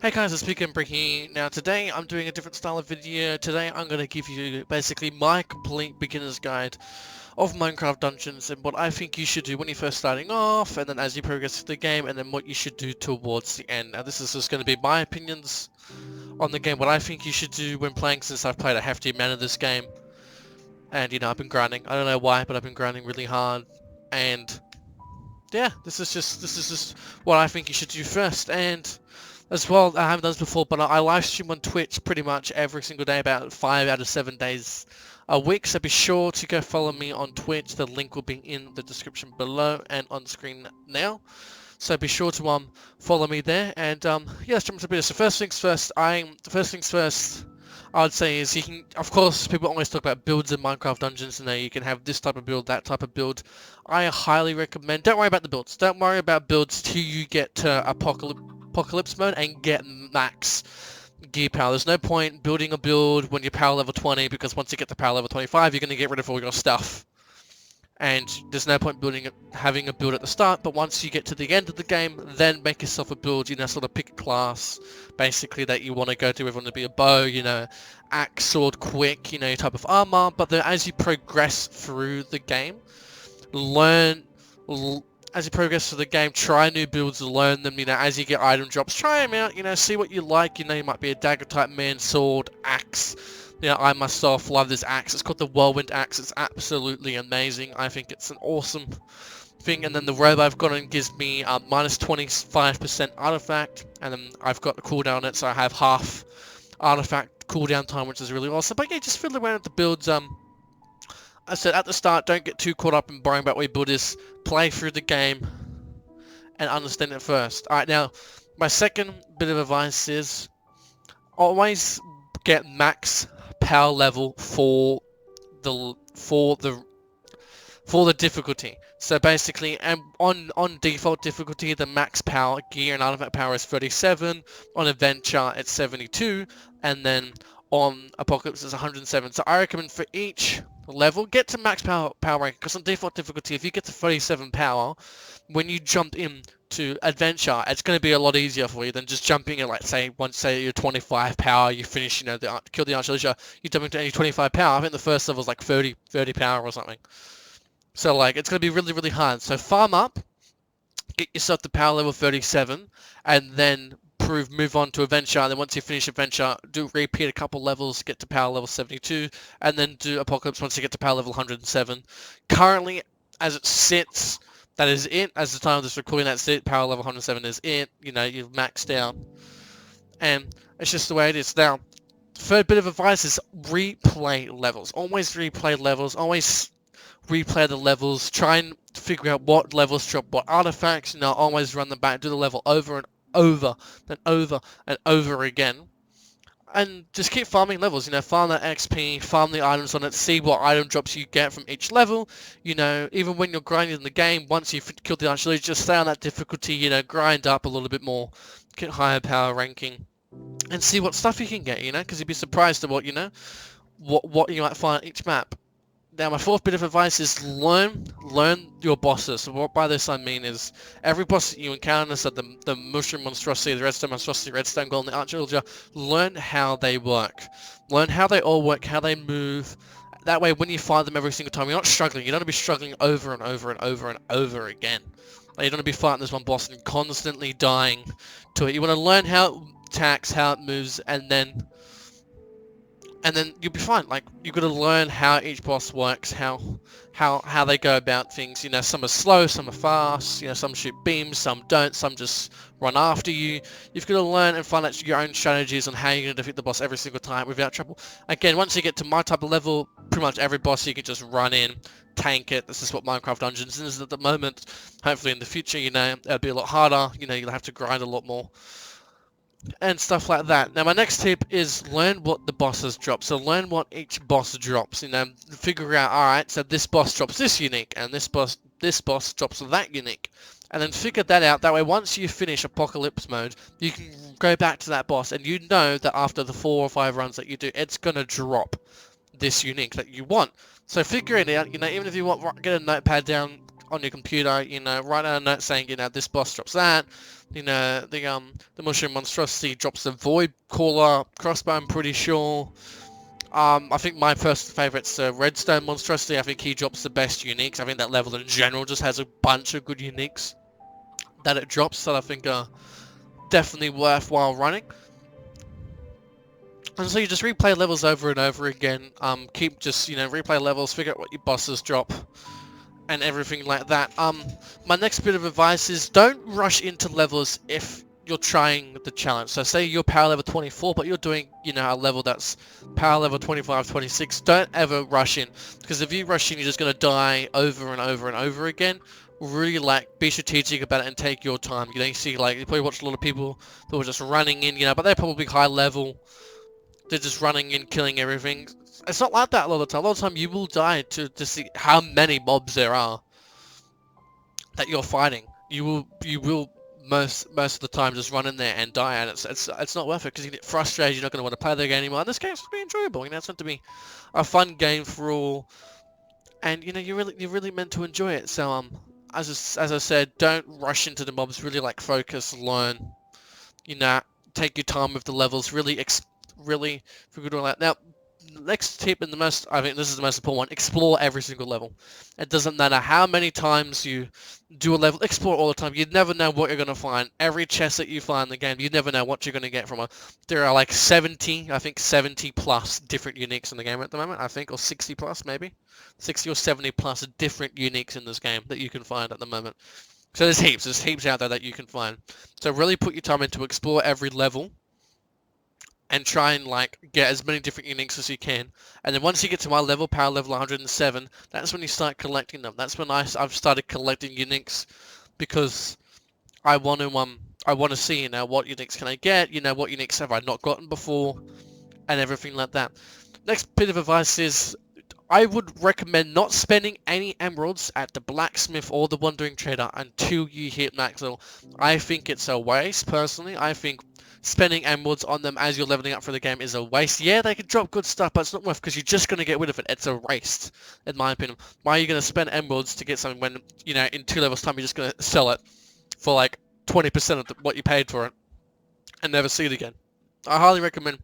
Hey guys, it's PKMBR here. Now today I'm doing a different style of video. Today I'm going to give you basically my complete beginner's guide of Minecraft Dungeons and what I think you should do when you're first starting off, and then as you progress through the game, and then what you should do towards the end. Now this is just going to be my opinions on the game, what I think you should do when playing, since I've played a hefty amount of this game. And I've been grinding. I don't know why, but I've been grinding really hard. And yeah, this is just what I think you should do first. And as well, I haven't done this before, but I live stream on Twitch pretty much every single day, about 5 out of 7 days a week. So be sure to go follow me on Twitch. The link will be in the description below and on screen now. So be sure to follow me there. And yeah, let's jump into the video. So first things first, I would say is you can, of course, people always talk about builds in Minecraft Dungeons, and you can have this type of build, that type of build. I highly recommend, don't worry about the builds. Don't worry about builds till you get to Apocalypse mode and get max gear power. There's no point building a build when you're power level 20, because once you get to power level 25, you're going to get rid of all your stuff. And there's no point having a build at the start, but once you get to the end of the game, then make yourself a build, sort of pick a class, basically, that you want to go to. Everyone to be a bow, axe, sword, quick, type of armor. But then as you progress through the game, try new builds, learn them, as you get item drops, try them out, see what you like. You might be a dagger type man, sword, axe. I myself love this axe. It's called the Whirlwind Axe. It's absolutely amazing. I think it's an awesome thing. And then the robe I've got on gives me minus 25% artifact. And then I've got the cooldown on it, so I have half artifact cooldown time, which is really awesome. But yeah, just fiddle around with the builds. I said at the start, don't get too caught up in worrying about what your build is. Play through the game and understand it first. Alright, now, my second bit of advice is always get max power level for the difficulty. So basically, and on default difficulty, the max power gear and artifact power is 37. On adventure, it's 72, and then on Apocalypse, it's 107. So I recommend for each level, get to max power rank, because on default difficulty, if you get to 37 power, when you jump in to adventure, it's going to be a lot easier for you than just jumping in, like, say you're 25 power, you finish, kill the archer, you jump into any 25 power. I think the first level is like 30 power or something. So, like, it's going to be really, really hard. So farm up, get yourself to power level 37, and then move on to adventure. And then once you finish adventure, repeat a couple levels, get to power level 72, and then do Apocalypse once you get to power level 107. Currently, as it sits, that is it. As the time of this recording, that's it. Power level 107 is it. You've maxed out. And it's just the way it is. Now, third bit of advice is replay levels. Always replay levels. Always replay the levels. Try and figure out what levels drop what artifacts. Always run them back. Do the level over and over, then over and over again. And just keep farming levels, farm that XP, farm the items on it, see what item drops you get from each level. Even when you're grinding in the game, once you've killed the archer, just stay on that difficulty, grind up a little bit more, get higher power ranking, and see what stuff you can get, because you'd be surprised at what you might find on each map. Now, my fourth bit of advice is learn your bosses. So what by this I mean is, every boss that you encounter, so the Mushroom Monstrosity, the Redstone Monstrosity, Redstone Golem, the Archer Villager, learn how they work. Learn how they all work, how they move. That way, when you fight them every single time, you're not struggling. You don't want to be struggling over and over and over and over again. Like, you don't want to be fighting this one boss and constantly dying to it. You want to learn how it attacks, how it moves, and then you'll be fine. Like, you've got to learn how each boss works, how they go about things. Some are slow, some are fast, some shoot beams, some don't, some just run after you. You've got to learn and find out your own strategies on how you're going to defeat the boss every single time without trouble. Again, once you get to my type of level, pretty much every boss you can just run in, tank it. This is what Minecraft Dungeons is at the moment. Hopefully in the future, it'll be a lot harder. You'll have to grind a lot more and stuff like that. Now, my next tip is learn what the bosses drop. So learn what each boss drops. Figure out, alright, so this boss drops this unique, and this boss drops that unique. And then figure that out. That way, once you finish Apocalypse mode, you can go back to that boss, and you know that after the 4 or 5 runs that you do, it's gonna drop this unique that you want. So figure it out. Even if you want, get a notepad down, on your computer, you know, write down a note saying, you know, this boss drops that, you know, the Mushroom Monstrosity drops the Void Caller crossbow, I'm pretty sure. I think my first favourite's Redstone Monstrosity. I think he drops the best uniques. I think that level in general just has a bunch of good uniques that it drops that I think are definitely worthwhile running. And so you just replay levels over and over again. Keep just, you know, replay levels, figure out what your bosses drop, and everything like that. My next bit of advice is don't rush into levels if you're trying the challenge. So say you're power level 24, but you're doing, you know, a level that's power level 25, 26. Don't ever rush in, because if you rush in, you're just going to die over and over and over again. Really, like, be strategic about it and take your time. You know, you see, like, you probably watch a lot of people that were just running in, you know, but they're probably high level. They're just running in, killing everything. It's not like that a lot of the time. A lot of the time you will die to see how many mobs there are that you're fighting. You will most of the time just run in there and die, and it's not worth it, because you get frustrated. You're not going to want to play the game anymore. And this game's going to be enjoyable. You know, it's meant to be a fun game for all, and you know, you're really meant to enjoy it. So as I said, don't rush into the mobs. Really, like, focus, learn. You know, take your time with the levels. Really figure all that. Now, the next tip, and I think this is the most important one, explore every single level. It doesn't matter how many times you do a level, explore all the time. You never know what you're going to find. Every chest that you find in the game, you never know what you're going to get from it. There are like 70 plus different uniques in the game at the moment, I think, or 60 plus maybe. 60 or 70 plus different uniques in this game that you can find at the moment. So there's heaps out there that you can find. So really put your time into explore every level, and try and, like, get as many different uniques as you can. And then once you get to my level, power level 107, that's when you start collecting them. That's when I've started collecting uniques, because I want to see, you know, what uniques can I get, you know, what uniques have I not gotten before, and everything like that. Next bit of advice is, I would recommend not spending any emeralds at the blacksmith or the wandering trader until you hit max level. I think it's a waste, personally. I think spending emeralds on them as you're leveling up for the game is a waste. Yeah, they can drop good stuff, but it's not worth, because you're just going to get rid of it. It's a waste, in my opinion. Why are you going to spend emeralds to get something when, you know, in 2 levels time you're just going to sell it for like 20% of what you paid for it and never see it again? I highly recommend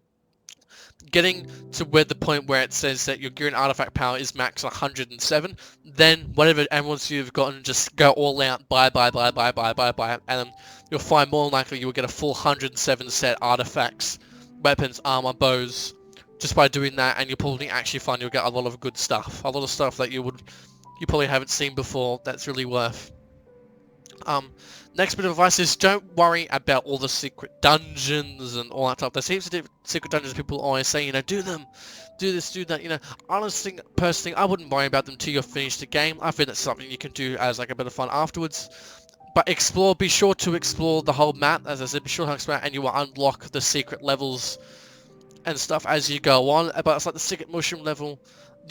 getting to where the point where it says that your gear and artifact power is max 107, then whatever emeralds you've gotten, just go all out, buy, and then you'll find more likely you will get a full 107 set artifacts, weapons, armor, bows, just by doing that, and you'll probably actually find you'll get a lot of good stuff, a lot of stuff that you probably haven't seen before that's really worth. Next bit of advice is don't worry about all the secret dungeons and all that stuff. There's heaps of secret dungeons people always say, you know, do them, do this, do that, you know. Honestly, personally, I wouldn't worry about them till you've finished the game. I think that's something you can do as like a bit of fun afterwards. But be sure to explore the whole map, as I said, be sure to explore, and you will unlock the secret levels and stuff as you go on. But it's like the secret mushroom level.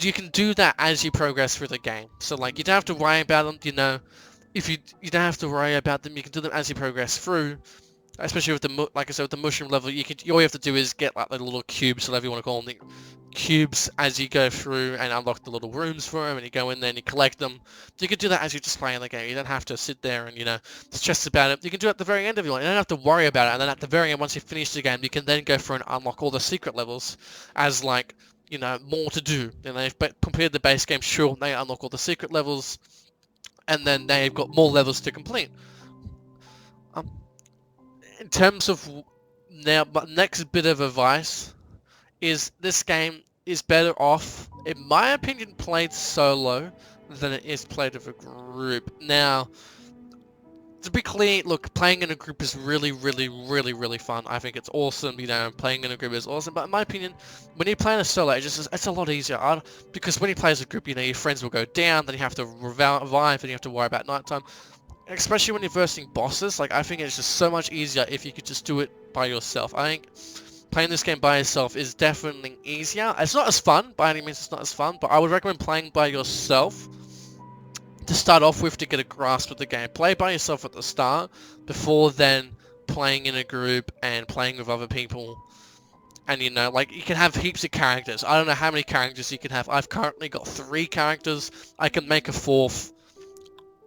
You can do that as you progress through the game. So like, you don't have to worry about them, you know. If you don't have to worry about them, you can do them as you progress through. Especially with like I said, with the mushroom level, all you have to do is get like the little cubes, whatever you want to call them, cubes as you go through and unlock the little rooms for them, and you go in there and you collect them. You can do that as you're just playing the game. You don't have to sit there and, you know, stress about it. You can do it at the very end if you want. You don't have to worry about it. And then at the very end, once you finish the game, you can then go through and unlock all the secret levels as, like, you know, more to do. You know, but compared to the base game, sure, they unlock all the secret levels, and then they've got more levels to complete. In terms of now, but next bit of advice is this game is better off, in my opinion, played solo than it is played with a group. Now, to be clear, look, playing in a group is really fun. I think it's awesome, you know, playing in a group is awesome. But in my opinion, when you play in a solo, it's a lot easier. Because when you play as a group, you know, your friends will go down, then you have to revive, and you have to worry about nighttime. Especially when you're versing bosses, like, I think it's just so much easier if you could just do it by yourself. I think playing this game by yourself is definitely easier. It's not as fun, by any means it's not as fun, but I would recommend playing by yourself to start off with, to get a grasp of the game. Play by yourself at the start, before then playing in a group and playing with other people. And, you know, like, you can have heaps of characters. I don't know how many characters you can have. I've currently got 3 characters. I can make a 4th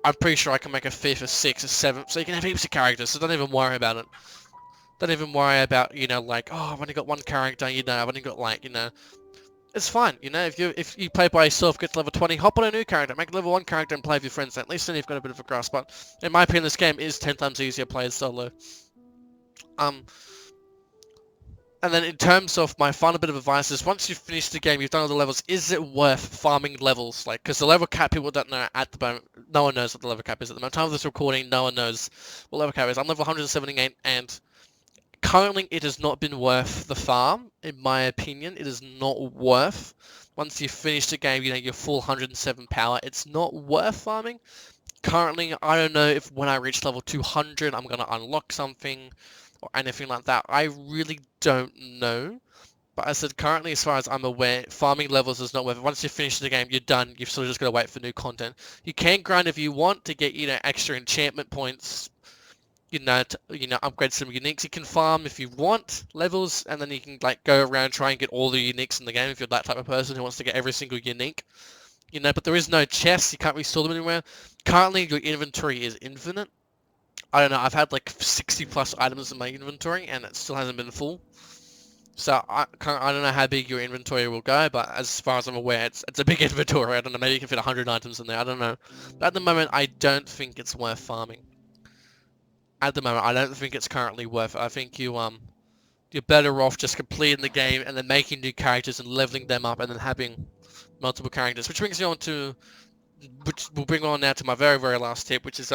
I'm pretty sure I can make a 5th, a 6th, a 7th, so you can have heaps of characters, so don't even worry about it. Don't even worry about, you know, like, oh, I've only got one character, you know, I've only got, like, you know, it's fine, you know, if you play by yourself, get to level 20, hop on a new character, make a level 1 character and play with your friends, at least then you've got a bit of a grasp, but in my opinion, this game is 10 times easier playing solo. And then in terms of my final bit of advice is, once you've finished the game, you've done all the levels, is it worth farming levels? Like, because the level cap, people don't know at the moment, no one knows what the level cap is at the moment. Time of this recording, no one knows what level cap is. I'm level 178, and currently it has not been worth the farm, in my opinion. It is not worth, once you finish the game, you know, your full 107 power, it's not worth farming. Currently, I don't know if when I reach level 200, I'm going to unlock something or anything like that. I really don't know. But I said currently, as far as I'm aware, farming levels is not worth it. Once you finish the game, you're done. You've sort of just got to wait for new content. You can grind if you want to get, you know, extra enchantment points, you know, to, upgrade some uniques. You can farm if you want levels, and then you can, like, go around, try and get all the uniques in the game if you're that type of person who wants to get every single unique. You know, but there is no chests. You can't really store them anywhere. Currently, your inventory is infinite. I don't know, I've had like 60 plus items in my inventory and it still hasn't been full. So I don't know how big your inventory will go, but as far as I'm aware, it's a big inventory. I don't know, maybe you can fit 100 items in there, I don't know. But at the moment, I don't think it's worth farming. At the moment, I don't think it's currently worth it. I think you're better off just completing the game and then making new characters and leveling them up and then having multiple characters. Which brings me on to, which will bring on now to my very, very last tip, which is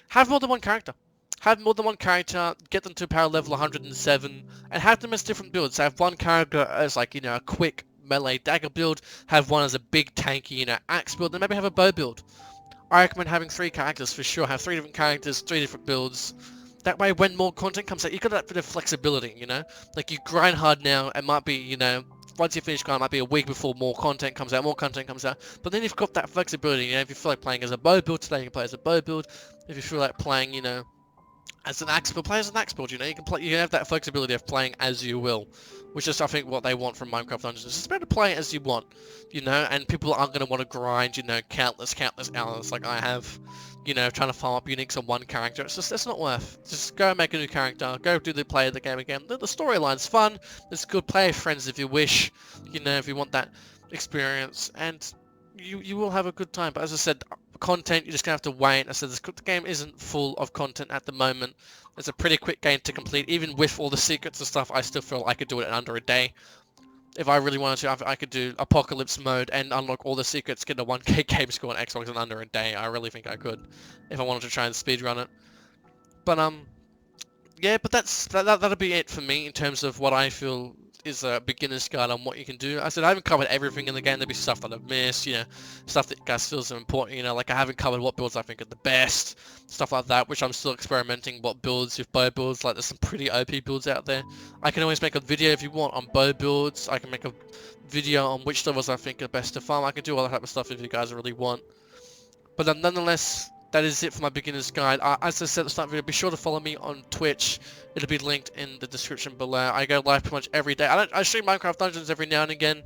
have more than one character. Have more than one character, get them to power level 107, and have them as different builds. Have one character as, like, you know, a quick melee dagger build, have one as a big tanky, you know, axe build, and maybe have a bow build. I recommend having 3 characters for sure. Have 3 different characters, 3 different builds. That way, when more content comes out, you've got that bit of flexibility, you know? Like, you grind hard now, it might be, you know, once you finish grind, it might be a week before more content comes out, but then you've got that flexibility, you know? If you feel like playing as a bow build today, you can play as a bow build. If you feel like playing, you know, as an axe build, play as an axe build, you know? You can have that flexibility of playing as you will, which is, I think, what they want from Minecraft Dungeons. It's better to play as you want, you know? And people aren't going to want to grind, you know, countless hours like I have, you know, trying to farm up uniques on one character. It's not worth. Just go and make a new character, go do the play of the game again. The storyline's fun, it's good, play with friends if you wish, you know, if you want that experience, and you will have a good time. But as I said, content, you're just going to have to wait. I said the game isn't full of content at the moment. It's a pretty quick game to complete. Even with all the secrets and stuff, I still feel I could do it in under a day. If I really wanted to, I could do Apocalypse mode and unlock all the secrets, get a 1k game score on Xbox in under a day. I really think I could, if I wanted to try and speedrun it. But, yeah, but that'll be it for me in terms of what I feel is a beginner's guide on what you can do. I said I haven't covered everything in the game. There'll be stuff that I've missed, you know, stuff that guys feels important, you know, like I haven't covered what builds I think are the best, stuff like that, which I'm still experimenting what builds, with bow builds. Like, there's some pretty OP builds out there. I can always make a video if you want on bow builds. I can make a video on which levels I think are best to farm. I can do all that type of stuff if you guys really want. But nonetheless, that is it for my beginner's guide. As I said at the start of the video, be sure to follow me on Twitch. It'll be linked in the description below. I go live pretty much every day. I stream Minecraft Dungeons every now and again,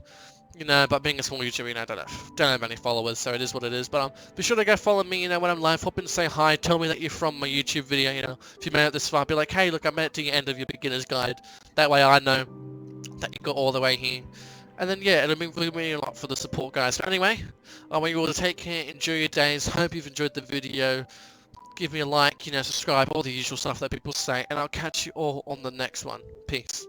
you know, but being a small YouTuber, you know, I don't have many followers, so it is what it is. But be sure to go follow me, you know, when I'm live. Hop in and say hi. Tell me that you're from my YouTube video, you know. If you made it this far, be like, hey, look, I made it to the end of your beginner's guide. That way I know that you got all the way here. And then, yeah, it'll mean really a lot for the support, guys. But anyway, I want you all to take care, enjoy your days. Hope you've enjoyed the video. Give me a like, you know, subscribe, all the usual stuff that people say. And I'll catch you all on the next one. Peace.